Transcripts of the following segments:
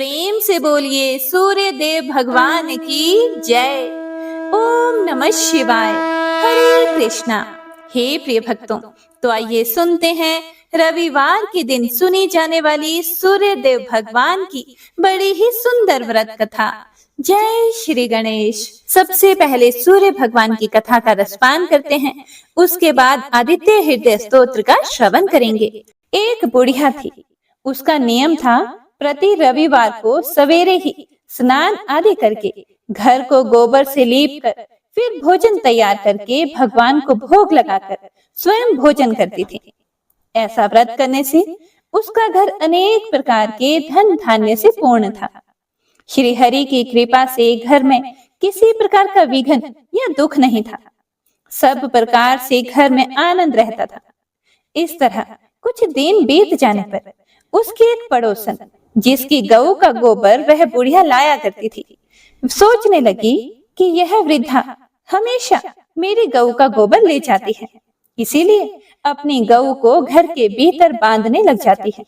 प्रेम से बोलिए सूर्य देव भगवान की जय। ओम नमः शिवाय। हरे कृष्णा। हे प्रिय भक्तों, तो आइए सुनते हैं रविवार के दिन सुनी जाने वाली सूर्य देव भगवान की बड़ी ही सुंदर व्रत कथा। जय श्री गणेश। सबसे पहले सूर्य भगवान की कथा का रसपान करते हैं, उसके बाद आदित्य हृदय स्तोत्र का श्रवण करेंगे। एक बुढ़िया थी, उसका नियम था प्रति रविवार को सवेरे ही स्नान आदि करके घर को गोबर से लीप कर फिर भोजन तैयार करके भगवान को भोग लगाकर स्वयं भोजन करती थी। ऐसा व्रत करने से उसका घर अनेक प्रकार के धन धान्य से पूर्ण था। श्री हरि की कृपा से घर में किसी प्रकार का विघ्न या दुख नहीं था। सब प्रकार से घर में आनंद रहता था। इस तरह कुछ दिन बीत जाने पर उसकी एक पड़ोसन, जिसकी गऊ का गोबर वह बुढ़िया लाया करती थी, सोचने लगी कि यह वृद्धा हमेशा मेरी गऊ का गोबर ले जाती है, इसीलिए अपनी गऊ को घर के भीतर बांधने लग जाती है।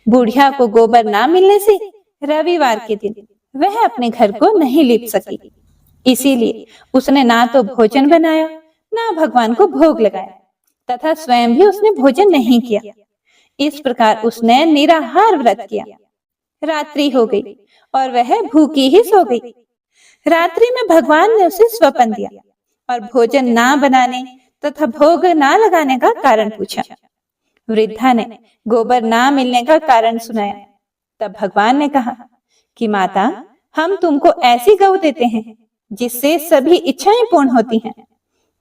बुढ़िया को गोबर ना मिलने से रविवार के दिन वह अपने घर को नहीं लीप सकी, इसीलिए उसने ना तो भोजन बनाया, ना भगवान को भोग लगाया, तथा स्वयं भी उसने भोजन नहीं किया। इस प्रकार उसने निराहार व्रत किया। रात्रि हो गई और वह भूखी ही सो गई। रात्रि में भगवान ने उसे स्वप्न दिया और भोजन ना बनाने तथा भोग ना लगाने का कारण पूछा। वृद्धा ने गोबर ना मिलने का कारण सुनाया। तब भगवान ने कहा कि माता, हम तुमको ऐसी गऊ देते हैं जिससे सभी इच्छाएं पूर्ण होती हैं,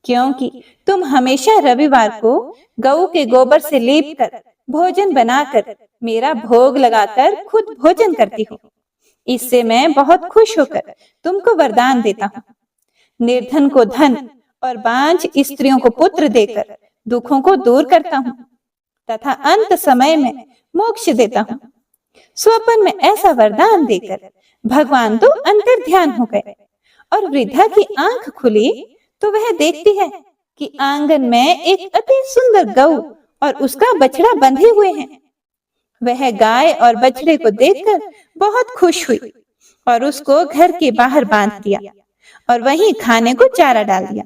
क्योंकि तुम हमेशा रविवार को गऊ के गोबर से लीप कर भोजन बनाकर मेरा भोग लगाकर खुद भोजन करती हो। इससे मैं बहुत खुश होकर तुमको वरदान देता हूँ। निर्धन को धन और बांझ स्त्रियों को पुत्र देकर दुखों को दूर करता हूँ तथा अंत समय में मोक्ष देता हूँ। स्वप्न में ऐसा वरदान देकर भगवान तो अंतर ध्यान हो गए और वृद्धा की आंख खुली तो वह देखती है कि आंगन में एक अति सुंदर गऊ और उसका बछड़ा बंधे हुए हैं। वह गाय और बछड़े को देखकर बहुत खुश हुई और उसको घर के बाहर बांध दिया और वहीं खाने को चारा डाल दिया।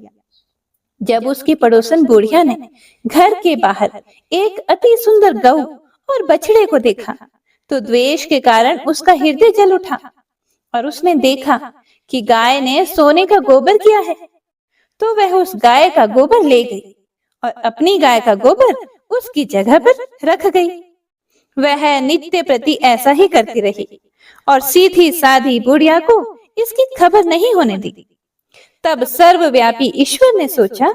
जब उसकी पड़ोसन बुढ़िया ने घर के बाहर एक अति सुंदर गऊ और बछड़े को देखा तो द्वेष के कारण उसका हृदय जल उठा और उसने देखा कि गाय ने सोने का गोबर किया है, तो वह उस गाय का गोबर ले गई और अपनी गाय का गोबर उसकी जगह पर रख गई। वह नित्य प्रति ऐसा ही करती रही और सीधी साधी बुढ़िया को इसकी खबर नहीं होने दी। तब सर्वव्यापी ईश्वर ने सोचा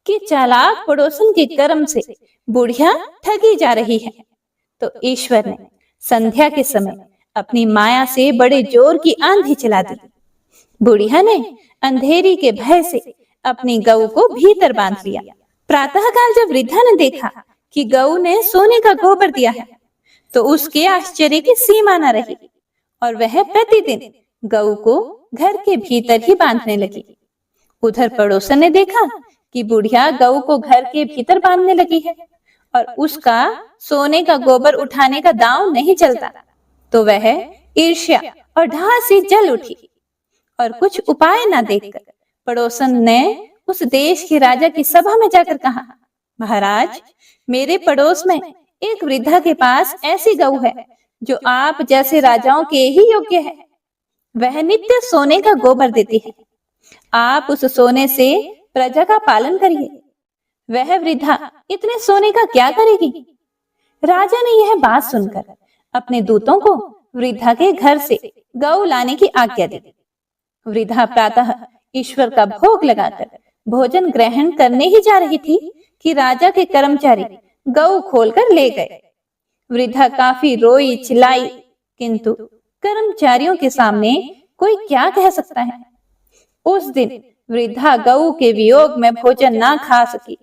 कि चालाक पड़ोसन के कर्म से बुढ़िया ठगी जा रही है, तो ईश्वर ने संध्या के समय अपनी माया से बड़े जोर की आंधी चला दी। बुढ़िया ने अंधेरी के भय से अपनी गऊ को भीतर बांध लिया। प्रातःकाल जब वृद्धा ने देखा कि गऊ ने सोने का गोबर दिया है, तो उसके आश्चर्य की सीमा न रही और वह प्रतिदिन गऊ को घर के भीतर ही बांधने लगी। उधर पड़ोसन ने देखा कि बुढ़िया गऊ को घर के भीतर बांधने लगी है और उसका सोने का गोबर उठाने का दांव नहीं चलता, तो वह ईर्ष्या और ढाह से जल उठी और कुछ उपाय न देखकर पड़ोसन ने उस देश के राजा की सभा में जाकर कहा, महाराज, मेरे पड़ोस में एक वृद्धा के पास ऐसी गऊ है जो आप जैसे राजाओं के ही योग्य है। वह नित्य सोने का गोबर देती है। आप उस सोने से प्रजा का पालन करिए। वह वृद्धा इतने सोने का क्या करेगी? राजा ने यह बात सुनकर अपने दूतों को वृद्धा के घर से गऊ लाने की आज्ञा दी। वृद्धा प्रातः ईश्वर का भोग लगाकर भोजन ग्रहण करने ही जा रही थी कि राजा के कर्मचारी गऊ खोलकर ले गए। वृद्धा काफी रोई चिल्लाई, किंतु कर्मचारियों के सामने कोई क्या कह सकता है। उस दिन वृद्धा गऊ के वियोग में भोजन ना खा सकी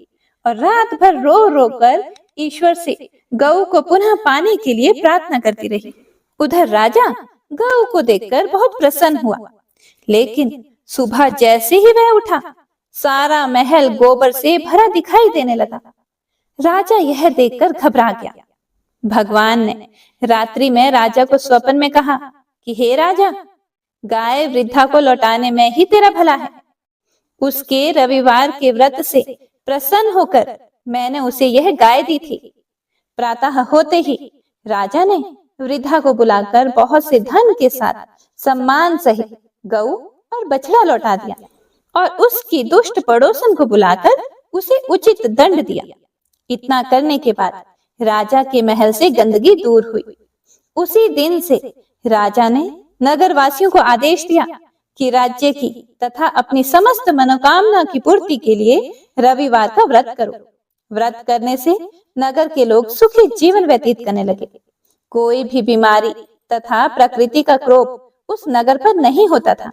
और रात भर रो रो कर ईश्वर से गऊ को पुनः पाने के लिए प्रार्थना करती रही। उधर राजा गऊ को देखकर बहुत प्रसन्न हुआ, लेकिन सुबह जैसे ही वह उठा, सारा महल गोबर से भरा दिखाई देने लगा। राजा यह देखकर घबरा गया। भगवान ने रात्रि में राजा को स्वप्न में कहा कि हे राजा, गाय वृद्धा को लौटाने में ही तेरा भला है। उसके रविवार के व्रत से प्रसन्न होकर मैंने उसे यह गाय दी थी। प्रातः होते ही राजा ने वृद्धा को बुलाकर बहुत से धन के साथ सम्मान सहित गऊ और बछड़ा लौटा दिया और उसकी दुष्ट पड़ोसन को बुलाकर उसे उचित दंड दिया। इतना करने के बाद राजा के महल से गंदगी दूर हुई। उसी दिन से राजा ने नगर वासियों को आदेश दिया कि राज्य की तथा अपनी समस्त मनोकामना की पूर्ति के लिए रविवार का व्रत करो। व्रत करने से नगर के लोग सुखी जीवन व्यतीत करने लगे। कोई भी बीमारी तथा प्रकृति का क्रोध उस नगर पर नहीं होता था।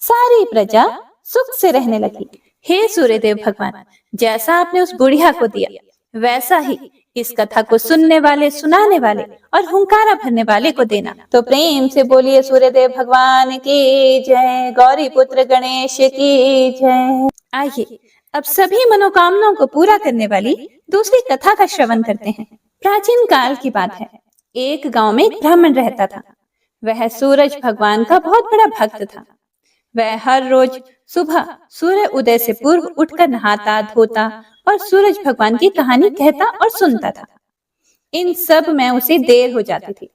सारी प्रजा सुख से रहने लगी। हे सूर्यदेव भगवान, जैसा आपने उस बुढ़िया को दिया, वैसा ही इस कथा को सुनने वाले, सुनाने वाले और हुंकारा भरने वाले को देना। तो प्रेम से बोलिए सूर्यदेव भगवान की जय, गौरी पुत्र गणेश की जय। आइए अब सभी मनोकामनाओं को पूरा करने वाली दूसरी कथा का श्रवण करते हैं। प्राचीन काल की बात है। एक गांव में एक ब्राह्मण रहता था। वह सूरज भगवान का बहुत बड़ा भक्त था। वह हर रोज सुबह सूर्य उदय से पूर्व उठकर नहाता, धोता और सूरज भगवान की कहानी कहता और सुनता था। इन सब में उसे देर हो जाती थी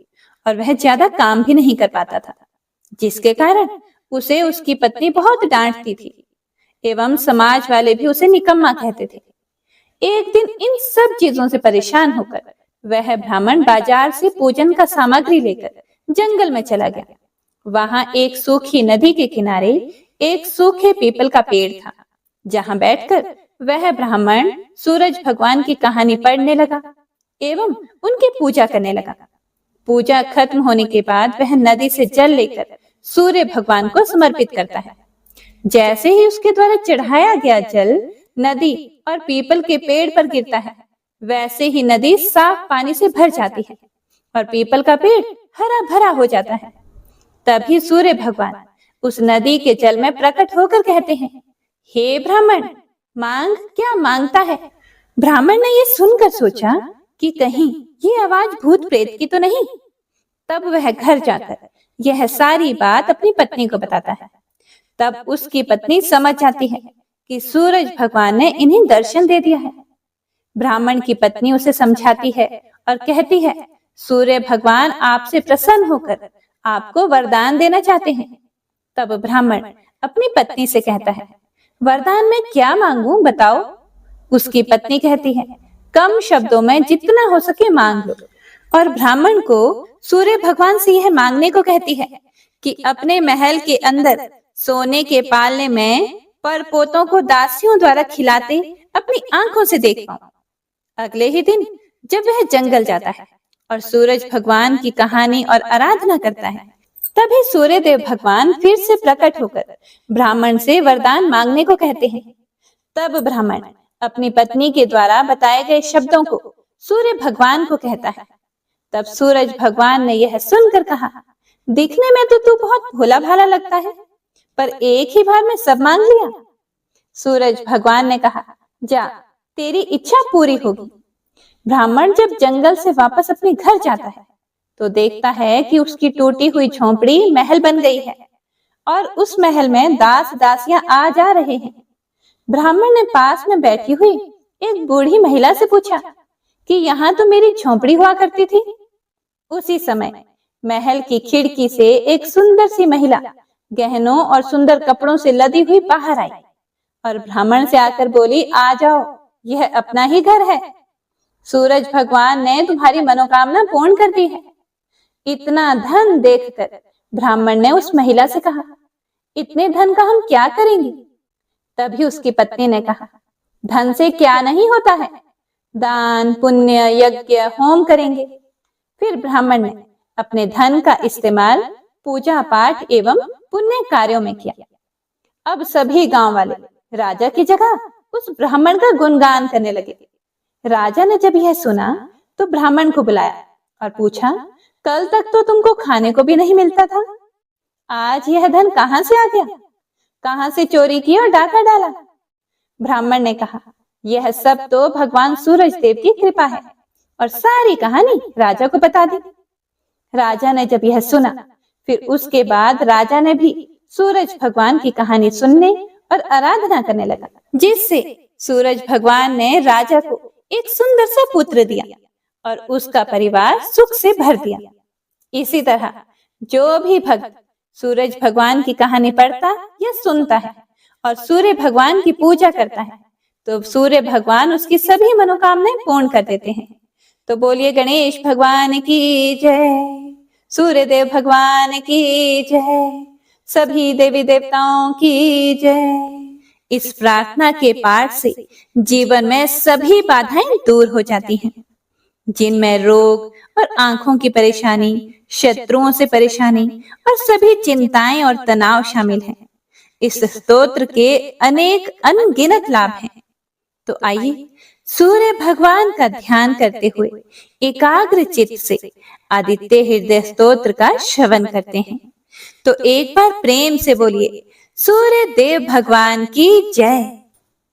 और वह ज्यादा काम भी नहीं कर पाता था, जिसके कारण उसे उसकी पत्नी बहुत डांटती थी एवं समाज वाले भी उसे निकम्मा कहते थे। एक दिन इन सब चीजों से परेशान होकर वह ब्राह्मण बाजार से पूजन का सामग्री लेकर जंगल में चला गया। वहां एक सूखी नदी के किनारे एक सूखे पीपल का पेड़ था, जहां बैठकर वह ब्राह्मण सूरज भगवान की कहानी पढ़ने लगा एवं उनकी पूजा करने लगा। पूजा खत्म होने के बाद वह नदी से जल लेकर सूर्य भगवान को समर्पित करता है। जैसे ही उसके द्वारा चढ़ाया गया जल नदी और पीपल के पेड़ पर गिरता है, वैसे ही नदी साफ पानी से भर जाती है और पीपल का पेड़ हरा भरा हो जाता है। तभी सूर्य भगवान उस नदी के जल में प्रकट होकर कहते हैं, हे ब्राह्मण, मांग, क्या मांगता है? ब्राह्मण ने ये सुनकर सोचा कि कहीं ये आवाज भूत प्रेत की तो नहीं। तब वह घर जाकर यह सारी बात अपनी पत्नी को बताता है। तब उसकी पत्नी समझ जाती है कि सूरज भगवान ने इन्हें दर्शन दे दिया है। ब्राह्मण की पत्नी उसे समझाती है और कहती है, सूर्य भगवान आपसे प्रसन्न होकर आपको वरदान देना चाहते हैं। तब ब्राह्मण अपनी पत्नी से कहता है, वरदान में क्या मांगूं बताओ। उसकी पत्नी कहती है, कम शब्दों में जितना हो सके मांग लो। और ब्राह्मण को सूर्य भगवान से यह मांगने को कहती है कि अपने महल के अंदर सोने के पालने में परपोतों को दासियों द्वारा खिलाते अपनी आंखों से देख पाऊं। अगले ही दिन जब वह जंगल जाता है और सूरज भगवान की कहानी और आराधना करता है, तभी सूर्य देव भगवान फिर से प्रकट होकर ब्राह्मण से वरदान मांगने को कहते हैं। तब ब्राह्मण अपनी पत्नी के द्वारा बताए गए शब्दों को सूर्य भगवान को कहता है। तब सूरज भगवान ने यह सुनकर कहा, दिखने में तो तू बहुत भोला भाला लगता है, पर एक ही बार में सब मांग लिया। सूरज भगवान ने कहा, जा, तेरी इच्छा पूरी होगी। ब्राह्मण जब जंगल से वापस अपने घर जाता है तो देखता है कि उसकी टूटी हुई झोंपड़ी महल बन गई है और उस महल में दास दासियां आ जा रहे हैं। ब्राह्मण ने पास में बैठी हुई एक बूढ़ी महिला से पूछा कि यहाँ तो मेरी झोंपड़ी हुआ करती थी। उसी समय महल की खिड़की से एक सुंदर सी महिला गहनों और सुंदर कपड़ों से लदी हुई बाहर आई और ब्राह्मण से आकर बोली, आ जाओ, यह अपना ही घर है। सूरज भगवान ने तुम्हारी मनोकामना पूर्ण कर दी है। इतना धन देखकर ब्राह्मण ने उस महिला से कहा, इतने धन का हम क्या करेंगे? तभी उसकी पत्नी ने कहा, धन से क्या नहीं होता है, दान, पुण्य, यज्ञ, होम करेंगे। फिर ब्राह्मण ने अपने धन का इस्तेमाल पूजा पाठ एवं पुण्य कार्यों में किया। अब सभी गांव वाले राजा की जगह उस ब्राह्मण का गुणगान करने लगे। राजा ने जब यह सुना तो ब्राह्मण को बुलाया और पूछा, कल तक तो तुमको खाने को भी नहीं मिलता था, आज यह धन कहां से आ गया? कहां से चोरी की और डाका डाला? ब्राह्मण ने कहा, यह सब तो भगवान सूरज देव की कृपा है, और सारी कहानी राजा को बता दी। राजा ने जब यह सुना फिर उसके बाद राजा ने भी सूरज भगवान की कहानी सुनने और आराधना करने लगा, जिससे सूरज भगवान ने राजा को एक सुंदर सा पुत्र दिया और उसका परिवार सुख से भर दिया। इसी तरह जो भी भक्त सूरज भगवान की कहानी पढ़ता या सुनता है और सूर्य भगवान की पूजा करता है, तो सूर्य भगवान उसकी सभी मनोकामनाएं पूर्ण कर देते हैं। तो बोलिए गणेश भगवान की जय, सूर्य देव भगवान की जय, सभी देवी देवताओं की जय। इस प्रार्थना के पाठ से जीवन में सभी बाधाएं दूर हो जाती हैं, जिनमें रोग और आंखों की परेशानी, शत्रुओं से परेशानी और सभी चिंताएं और तनाव शामिल हैं। इस स्तोत्र के अनेक अनगिनत लाभ हैं। तो आइए सूर्य भगवान का ध्यान करते हुए एकाग्र चित्त से आदित्य हृदय स्तोत्र का श्रवण करते हैं। तो एक बार प्रेम से बोलिए, सूर्य देव भगवान की जय।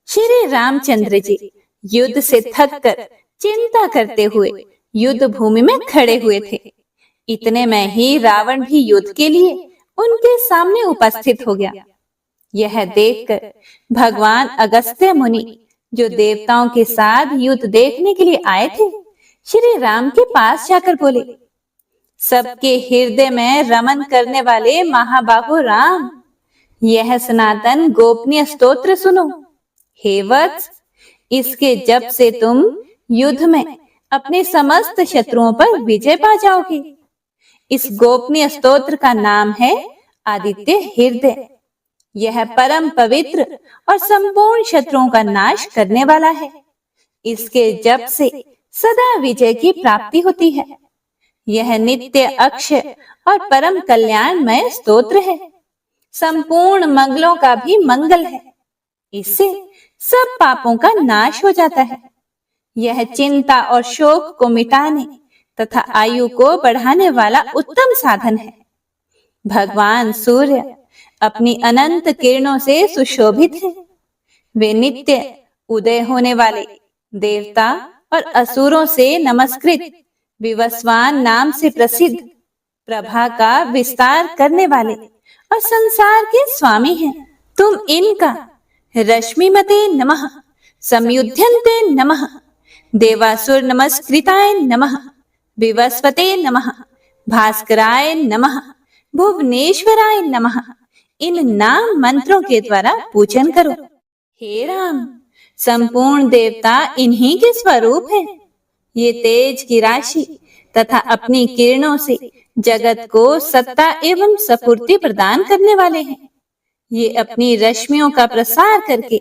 श्री रामचंद्र जी युद्ध से थककर चिंता करते हुए युद्ध भूमि में खड़े हुए थे। इतने में ही रावण भी युद्ध के लिए उनके सामने उपस्थित हो गया। यह देखकर भगवान अगस्त्य मुनि, जो देवताओं के साथ युद्ध देखने के लिए आए थे, श्री राम के पास जाकर बोले, सबके हृदय में रमन करने वाले महाबाहु राम, यह सनातन गोपनीय स्तोत्र सुनो। हे वत्स, इसके जप से तुम युद्ध में अपने समस्त शत्रुओं पर विजय पा जाओगे। इस गोपनीय स्तोत्र का नाम है आदित्य हृदय। यह परम पवित्र और संपूर्ण शत्रुओं का नाश करने वाला है। इसके जप से सदा विजय की प्राप्ति होती है। यह नित्य अक्षय और परम कल्याणमय स्तोत्र है। संपूर्ण मंगलों का भी मंगल है। इससे सब पापों का नाश हो जाता है। यह चिंता और शोक को मिटाने तथा आयु को बढ़ाने वाला उत्तम साधन है। भगवान सूर्य अपनी अनंत किरणों से सुशोभित हैं। वे नित्य उदय होने वाले देवता और असुरों से नमस्कृत विवस्वान नाम से प्रसिद्ध प्रभा का विस्तार करने वाले और संसार के स्वामी हैं। तुम इनका रश्मिमते नमः, संयुध्यन्ते नमः, देवासुर नमस्कृताय नमः, विवस्वते नमः, भास्कराय नमः, भुवनेश्वराय नमः, इन नाम मंत्रों के द्वारा पूजन करो। हे राम, संपूर्ण देवता इन्हीं के स्वरूप हैं। ये तेज की राशि तथा अपनी किरणों से जगत को सत्ता एवं सपूर्ति प्रदान करने वाले हैं। ये अपनी रश्मियों का प्रसार करके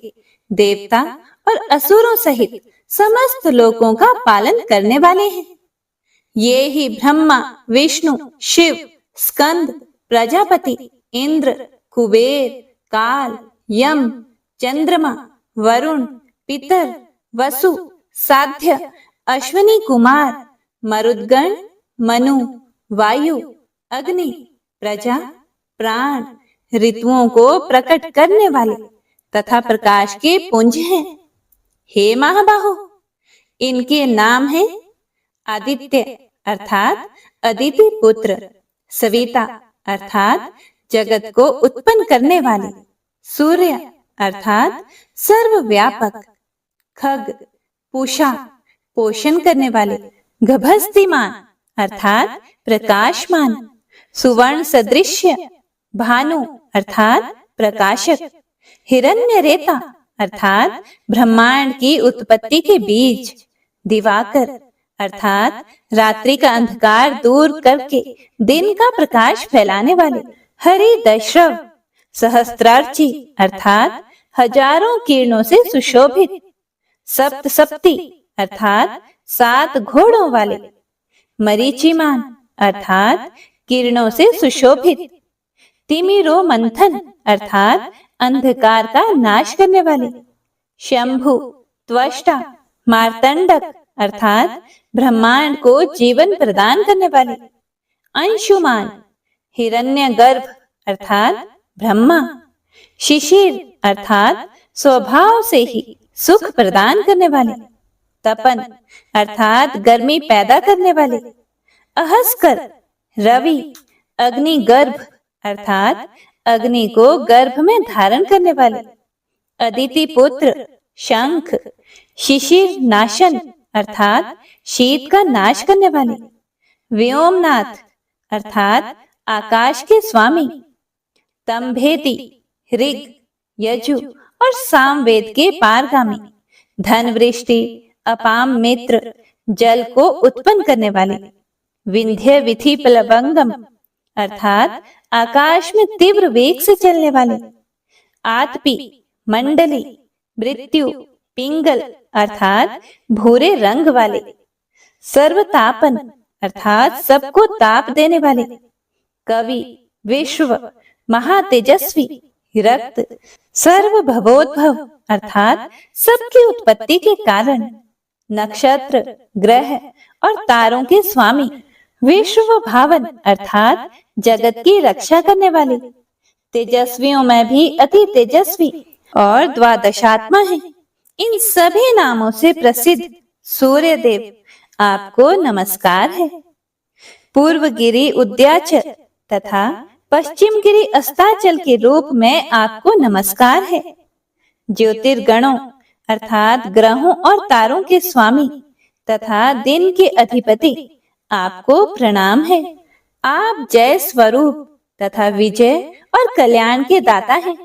देवता और असुरों सहित समस्त लोकों का पालन करने वाले हैं। ये ही ब्रह्मा, विष्णु, शिव, स्कंद, प्रजापति, इंद्र, कुबेर, काल, यम, चंद्रमा, वरुण, पितर, वसु, साध्य, अश्विनी कुमार, मरुदगण, मनु, वायु, अग्नि, प्रजा, प्राण, ऋतुओं को प्रकट करने वाले तथा प्रकाश के पुंज हैं। हे महाबाहो, इनके नाम हैं आदित्य अर्थात अदिति पुत्र, सविता अर्थात जगत को उत्पन्न करने वाले, सूर्य अर्थात सर्वव्यापक, खग पूषा पोषण करने वाले, गभस्तिमान अर्थात प्रकाशमान, सुवर्ण सदृश्य भानु अर्थात प्रकाशक, हिरण्यरेता अर्थात ब्रह्मांड की उत्पत्ति के बीज, दिवाकर अर्थात रात्रि का अंधकार दूर करके दिन का प्रकाश फैलाने वाले, हरिदश्रव सहस्त्रार्ची अर्थात हजारों किरणों से सुशोभित, सप्तसप्ती अर्थात 7 घोड़ों वाले, मरीचिमान अर्थात किरणों से सुशोभित, तिमिरो मंथन अर्थात अंधकार का नाश करने वाले, शंभु त्वष्टा मार्तंडक अर्थात ब्रह्मांड को जीवन प्रदान करने वाले, अंशुमान हिरण्यगर्भ अर्थात ब्रह्मा, शिशिर अर्थात स्वभाव से ही सुख प्रदान करने वाले, तपन अर्थात गर्मी पैदा करने वाले, अहस्कर रवि अग्नि गर्भ अर्थात अग्नि को गर्भ में धारण करने वाले। अदिति पुत्र शंख। शिशिर नाशन अर्थात शीत का नाश करने वाले। व्योमनाथ अर्थात आकाश के स्वामी। तंभेति ऋग यजु और सामवेद के पारगामी। धन वृष्टि अपाम मित्र जल को उत्पन्न करने वाले। विंध्य विधि प्लवंगम अर्थात आकाश में तीव्र वेग से चलने वाले। आतपी मंडली मृत्यु पिंगल अर्थात भूरे रंग वाले। सर्वतापन अर्थात सबको ताप देने वाले। कवि विश्व महातेजस्वी रक्त। सर्वभवोद्भव अर्थात सबकी उत्पत्ति के कारण। नक्षत्र ग्रह और तारों के स्वामी। विश्व भावन अर्थात जगत की रक्षा करने वाले। तेजस्वियों में भी अति तेजस्वी और द्वादशात्मा है। इन सभी नामों से प्रसिद्ध सूर्य देव आपको नमस्कार है। पूर्व गिरि उद्याचल तथा पश्चिम गिरि अस्ताचल के रूप में आपको नमस्कार है। ज्योतिर्गणों अर्थात ग्रहों और तारों के स्वामी तथा दिन के अधिपति आपको प्रणाम है। आप जय स्वरूप तथा विजय और कल्याण के दाता हैं।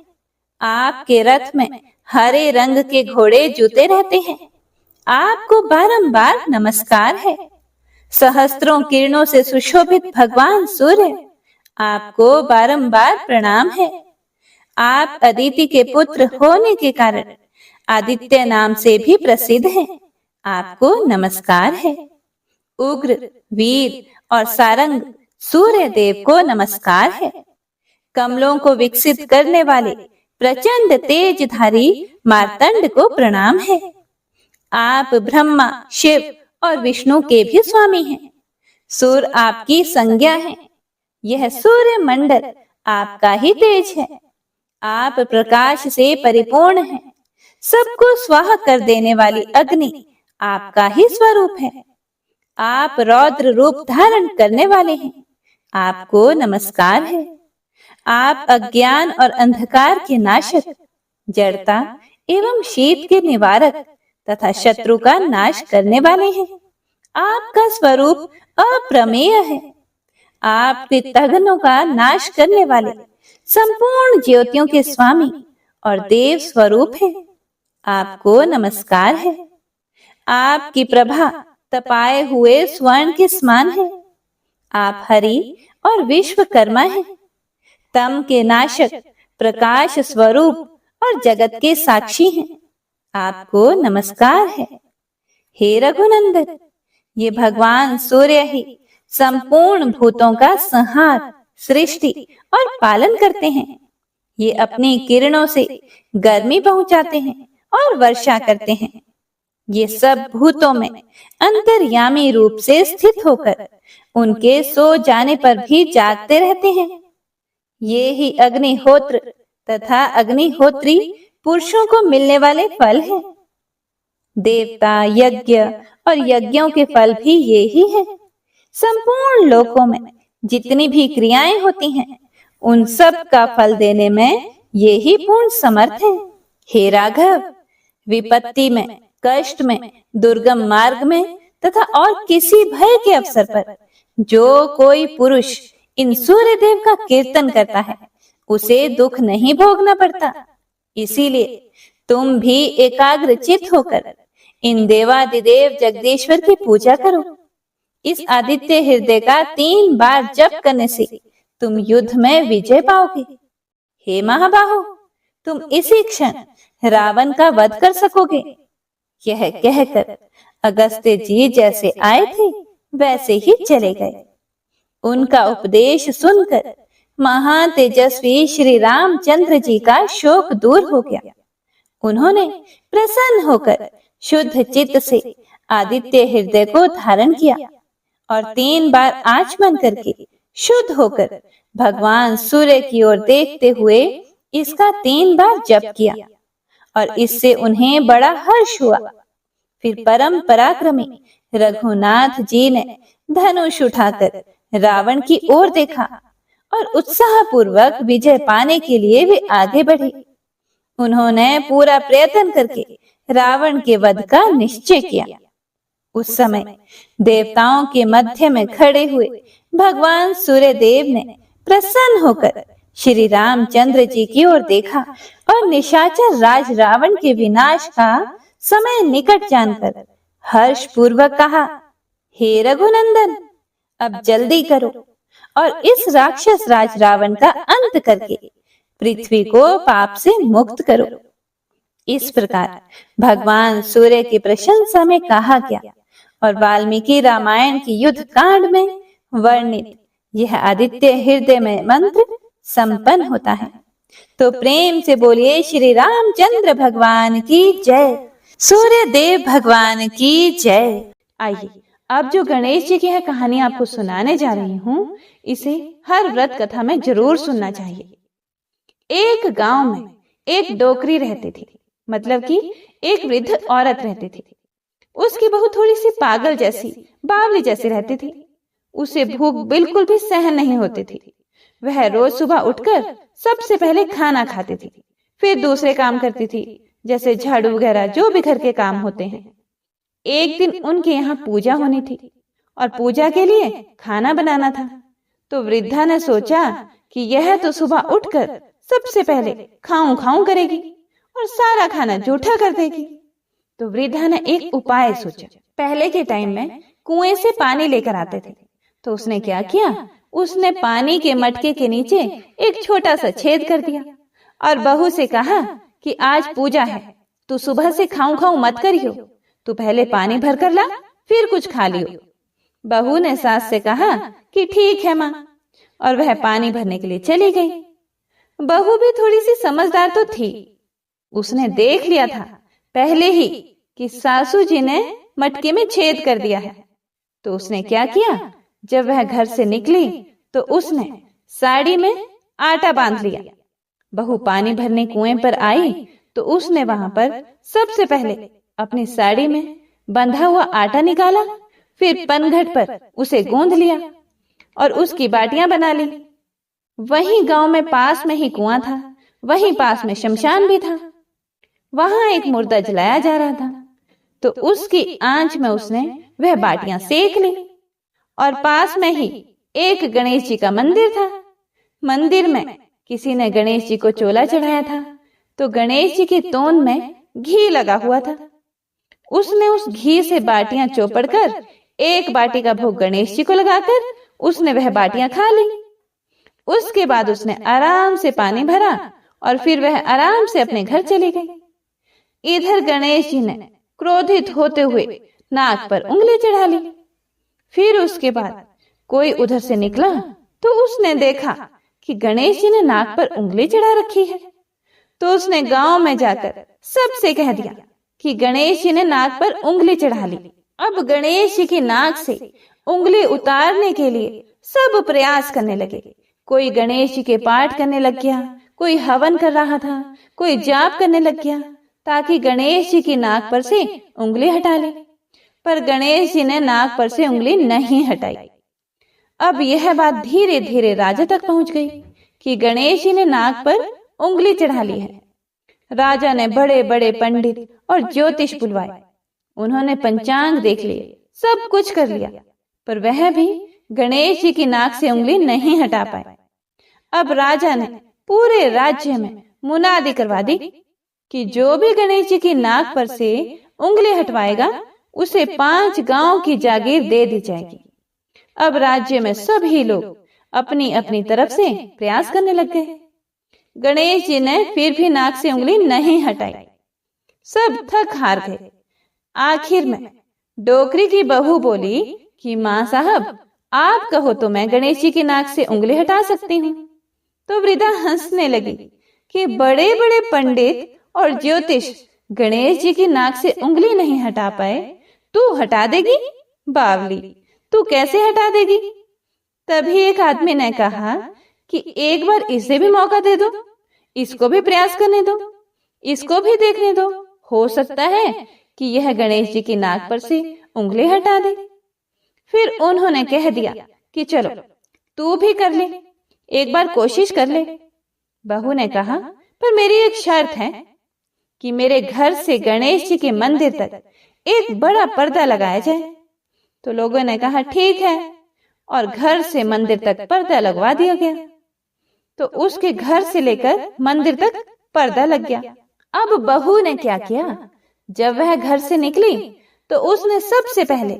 आपके रथ में हरे रंग के घोड़े जूते रहते हैं। आपको बारंबार नमस्कार है। सहस्त्रों किरणों से सुशोभित भगवान सूर्य आपको बारंबार प्रणाम है। आप अदिति के पुत्र होने के कारण आदित्य नाम से भी प्रसिद्ध हैं। आपको नमस्कार है। उग्र वीर और सारंग सूर्य देव को नमस्कार है। कमलों को विकसित करने वाले प्रचंड तेजधारी मार्तंड को प्रणाम है। आप ब्रह्मा शिव और विष्णु के भी स्वामी हैं। सूर्य आपकी संज्ञा है। यह सूर्य मंडल आपका ही तेज है। आप प्रकाश से परिपूर्ण हैं। सबको स्वाहा कर देने वाली अग्नि आपका ही स्वरूप है। आप रौद्र रूप धारण करने वाले हैं। आपको नमस्कार है। आप अज्ञान और अंधकार के नाशक, जड़ता एवं शीत के निवारक तथा शत्रु का नाश करने वाले हैं। आपका स्वरूप अप्रमेय है। आप कृतघ्नों का नाश करने वाले संपूर्ण ज्योतियों के स्वामी और देव स्वरूप हैं। आपको नमस्कार है। आपकी प्रभा तपाए हुए स्वर्ण के समान है। आप हरि और विश्वकर्मा हैं। तम के नाशक, प्रकाश स्वरूप और जगत के साक्षी हैं। आपको नमस्कार है। हे रघुनंदन, ये भगवान सूर्य ही संपूर्ण भूतों का संहार, सृष्टि और पालन करते हैं। ये अपनी किरणों से गर्मी पहुंचाते हैं और वर्षा करते हैं। ये सब भूतों में अंतर्यामी रूप से स्थित होकर उनके सो जाने पर भी जागते रहते हैं। ये ही अग्निहोत्र तथा अग्निहोत्री पुरुषों को मिलने वाले फल हैं। देवता यज्ञ और यज्ञों के फल भी ये ही हैं। संपूर्ण लोकों में जितनी भी क्रियाएं होती हैं, उन सब का फल देने में ये ही पूर्ण समर्थ है। हे राघव, विपत्ति में, कष्ट में, दुर्गम मार्ग में तथा और किसी भय के अवसर पर जो कोई पुरुष इन सूर्य देव का कीर्तन करता है, उसे दुख नहीं भोगना पड़ता। इसीलिए तुम भी एकाग्रचित होकर इन देवादिदेव जगदीश्वर की पूजा करो। इस आदित्य हृदय का 3 बार जप करने से तुम युद्ध में विजय पाओगे। हे महाबाहो, तुम इसी क्षण रावण का वध कर सकोगे। यह कहकर अगस्त्य जी जैसे आए थे वैसे ही चले गए। उनका उपदेश सुनकर महान तेजस्वी श्री रामचंद्र जी का शोक दूर हो गया। उन्होंने प्रसन्न होकर शुद्ध चित्त से आदित्य हृदय को धारण किया और 3 बार आचमन करके शुद्ध होकर भगवान सूर्य की ओर देखते हुए इसका 3 बार जप किया और इससे उन्हें बड़ा हर्ष हुआ। फिर परम पराक्रमी रघुनाथ जी ने धनुष उठाकर रावण की ओर देखा और उत्साहपूर्वक विजय पाने के लिए वे आगे बढ़े। उन्होंने पूरा प्रयत्न करके रावण के वध का निश्चय किया। उस समय देवताओं के मध्य में खड़े हुए भगवान सूर्य देव ने प्रसन्न होकर श्री रामचंद्र जी की ओर देखा और निशाचर राज रावण के विनाश का समय निकट जानकर हर्ष पूर्वक कहा, हे रघुनंदन, अब जल्दी करो और इस राक्षस राज रावण का अंत करके पृथ्वी को पाप से मुक्त करो। इस प्रकार भगवान सूर्य की प्रशंसा में कहा गया और वाल्मीकि रामायण की युद्ध कांड में वर्णित यह आदित्य हृदय में मंत्र संपन्न होता है। तो प्रेम से बोलिए श्री रामचंद्र भगवान की जय, सूर्य देव भगवान की जय। आइए अब जो गणेश जी की यह कहानी आपको सुनाने जा रही हूँ, इसे हर व्रत कथा में जरूर सुनना चाहिए। एक गांव में एक डोकरी रहती थी, मतलब कि एक वृद्ध औरत रहती थी। उसकी बहू थोड़ी सी पागल जैसी, बावली जैसी रहती थी। उसे भूख बिल्कुल भी सहन नहीं होती थी। वह रोज सुबह उठकर सबसे पहले खाना खाती थी, फिर दूसरे काम करती थी, जैसे झाड़ू वगैरह जो भी घर के काम होते हैं। एक दिन उनके यहाँ पूजा होनी थी और पूजा के लिए खाना बनाना था। तो वृद्धा ने सोचा कि यह तो सुबह उठकर सबसे पहले खाऊं खाऊं करेगी और सारा खाना जूठा कर देगी। तो वृद्धा ने एक उपाय सोचा। पहले के टाइम में कुएं से पानी लेकर आते थे, तो उसने क्या किया, उसने पानी के मटके के नीचे एक छोटा सा छेद कर दिया और बहू से कहा कि आज पूजा है, तू सुबह से खाऊं खाऊं मत करियो, तू पहले पानी भर कर ला, फिर कुछ खा लियो। बहू ने सास से कहा कि ठीक है माँ, और वह पानी भरने के लिए चली गई। बहू भी थोड़ी सी समझदार तो थी, उसने देख लिया था पहले ही कि सासू जी ने मटके में छेद कर दिया है। तो उसने क्या किया, जब वह घर से निकली तो उसने साड़ी में आटा बांध लिया। बहू पानी भरने कुएं पर आई तो उसने वहां पर सबसे पहले अपनी साड़ी में बंधा हुआ आटा निकाला, फिर पनघट पर उसे गूंथ लिया और उसकी बाटियां बना ली। वहीं गांव में पास में ही कुआं था, वहीं पास में शमशान भी था। वहां एक मुर्दा जलाया जा रहा था, तो उसकी आंच में उसने वह बाटियां सेक ली। और पास में ही एक गणेश जी का मंदिर था। मंदिर में किसी ने गणेश जी को चोला चढ़ाया था, तो गणेश जी की तोंद में घी लगा हुआ था। उसने उस घी से बाटियां चौपड़कर एक बाटी का भोग गणेश जी को लगाकर उसने वह बाटियां खा ली। उसके बाद उसने आराम से पानी भरा और फिर वह आराम से अपने घर चली गई। इधर गणेश जी ने क्रोधित होते हुए नाक पर उंगली चढ़ा ली। फिर उसके बाद कोई उधर से निकला तो उसने देखा कि गणेश जी ने नाक पर उंगली चढ़ा रखी है। तो उसने गांव में जाकर सबसे कह दिया कि गणेश जी ने नाक पर उंगली चढ़ा ली। अब गणेश जी की नाक से उंगली उतारने के लिए सब प्रयास करने लगे। कोई गणेश जी के पाठ करने लग गया, कोई हवन कर रहा था, कोई जाप करने लग गया ताकि गणेश जी की नाक पर से उंगली हटा ले। पर गणेश जी ने नाक पर से उंगली नहीं हटाई। अब यह बात धीरे धीरे राजा तक पहुंच गई कि गणेश जी ने नाक पर उंगली चढ़ा ली है। राजा ने बड़े बड़े पंडित और ज्योतिष बुलवाए। उन्होंने पंचांग देख लिए, सब कुछ कर लिया, पर वह भी गणेश जी की नाक से उंगली नहीं हटा पाए। अब राजा ने पूरे राज्य में मुनादी करवा दी कि जो भी गणेश जी की नाक पर से उंगली हटवाएगा उसे 5 गांव की जागीर दे दी जाएगी। अब राज्य में सभी लोग अपनी अपनी तरफ से प्रयास करने लग गए। गणेश जी ने फिर भी नाक से उंगली नहीं हटाई। सब थक हार गए। आखिर में डोकरी की बहू बोली कि माँ साहब, आप कहो तो मैं गणेश जी की नाक से उंगली हटा सकती हूँ। तो वृद्धा हंसने लगी कि बड़े बड़े पंडित और ज्योतिष गणेश जी की नाक से उंगली नहीं हटा पाए, तू हटा देगी? बावली, तू कैसे हटा देगी? तभी एक आदमी ने कहा कि एक बार इसे भी मौका दे दो, इसको भी प्रयास करने दो, इसको भी देखने दो, हो सकता है कि यह गणेश जी की नाक पर से उंगली हटा दे। फिर उन्होंने कह दिया कि चलो तू भी कर ले। एक बार कोशिश कर ले। बहू ने कहा, पर मेरी एक शर्त है कि मेरे घर से गणेश जी के मंदिर तक एक बड़ा पर्दा लगाया जाए। तो लोगों ने कहा ठीक है, और घर से मंदिर तक पर्दा लगवा दिया गया। तो उसके घर से लेकर मंदिर तक पर्दा लग गया। अब बहू ने क्या किया, जब वह घर से निकली तो उसने सबसे पहले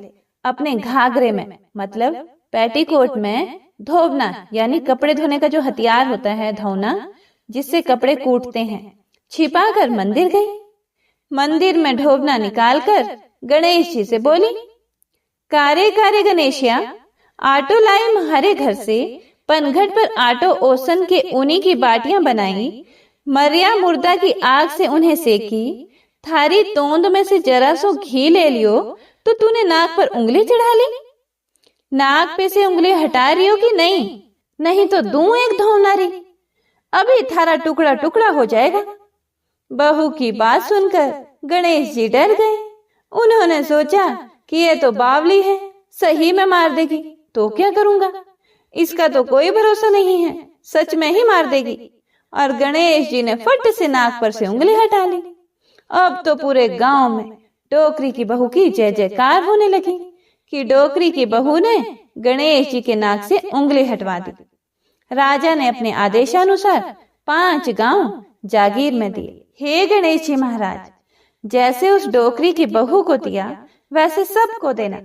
अपने घाघरे में मतलब पेटीकोट में धोबना यानी कपड़े धोने का जो हथियार होता है, धोना, जिससे कपड़े कूटते हैं, छिपाकर मंदिर गई। मंदिर में ढोबना निकालकर गणेश जी से बोली, कारे कारे गणेशिया, आटो लाई म्हारे घर से, पनघट पर आटो ओसन के ऊनी की बाटियां बनाई, मरिया मुर्दा की आग से उन्हें सेकी, थारी तोंद में से जरा सो घी ले लियो तो तूने नाक पर उंगली चढ़ा ली। नाक पे से उंगली हटा रही हो कि नहीं, नहीं तो दूं एक धौनारी, अभी थारा टुकड़ा टुकड़ा हो जाएगा। बहू की बात सुनकर गणेश जी डर गए। उन्होंने सोचा कि ये तो बावली है, सही में मार देगी तो क्या करूंगा, इसका तो कोई भरोसा नहीं है, सच में ही मार देगी। और गणेश जी ने फट से नाक पर से उंगली हटा ली। अब तो पूरे गांव में डोकरी की बहू की जय जयकार होने लगी कि डोकरी की बहू ने गणेश जी के नाक से उंगली हटवा दी। राजा ने अपने आदेशानुसार 5 गांव जागीर में दिए। हे गणेश जी महाराज, जैसे उस डोकरी की बहू को दिया वैसे सबको देना।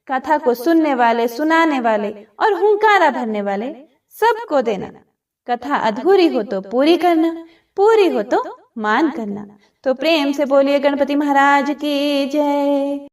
कथा को सुनने वाले, सुनाने वाले और हुंकारा भरने वाले सबको देना। कथा अधूरी हो तो पूरी करना, पूरी हो तो मान करना। तो प्रेम से बोलिए गणपति महाराज की जय।